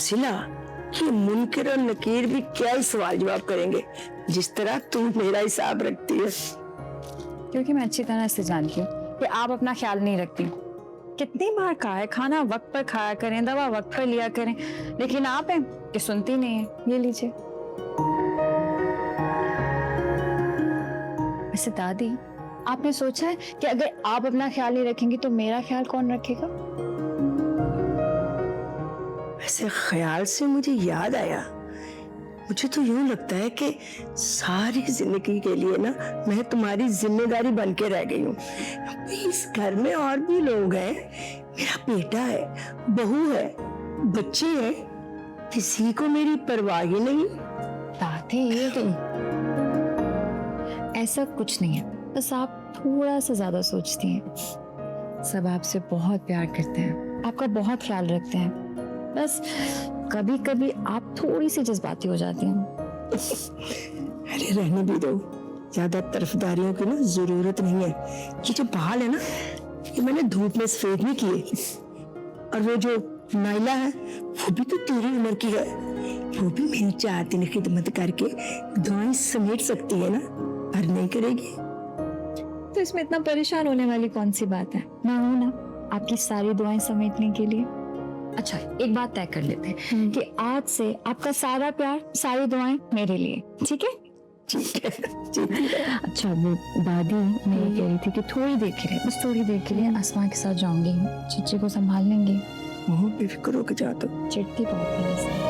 सिला कि मुनकिर और नकीर भी क्या ही सवाल जवाब करेंगे जिस तरह तुम मेरा हिसाब रखती है। क्योंकि मैं अच्छी तरह से जानती हूँ कि आप अपना ख्याल नहीं रखती। कितनी बार कहा है खाना वक्त पर खाया करें, दवा वक्त पर लिया करें, लेकिन आप हैं कि सुनती नहीं है। ये लीजिए। वैसे दादी, आपने सोचा है कि अगर आप अपना ख्याल नहीं रखेंगी तो मेरा ख्याल कौन रखेगा? वैसे ख्याल से मुझे याद आया, मुझे तो यूं लगता है कि सारी जिंदगी के लिए ना मैं तुम्हारी जिम्मेदारी बन के रह गई हूँ। इस घर में और भी लोग हैं, मेरा बेटा है, बहू है, बच्चे हैं, किसी को मेरी परवाह ही नहीं। दादी ऐसा कुछ नहीं है, बस आप थोड़ा सा ज्यादा सोचती हैं। सब आपसे बहुत प्यार करते हैं, आपका बहुत ख्याल रखते हैं, बस कभी कभी आप थोड़ी सी जज्बाती हो जाती हैं। अरे रहने भी दो, ज्यादा तरफदारियों की ना जरूरत नहीं है। ये जो बाल है ना, ये मैंने धूप में सफेद नहीं किए। और वो जो नाइला है वो भी तो तेरी उम्र की है, वो भी मेरी 4 दिन खिदमत करके दुआएं समेट सकती है ना, और नहीं करेगी तो इसमें इतना परेशान होने वाली कौन सी बात है? मैं हूं ना आपकी सारी दुआएं समेटने के लिए। अच्छा, एक बात तय कर लेते हैं कि आज से आपका सारा प्यार, सारी दुआएं मेरे लिए, ठीक है? ठीक है। अच्छा, वो दादी मैं ये कह रही थी कि थोड़ी देर के लिए, बस थोड़ी देर के लिए आसमां के साथ जाऊंगी, चिच्ची को संभाल लेंगी। बेफिक्र होकर जा, तो चिट्टी बहुत है।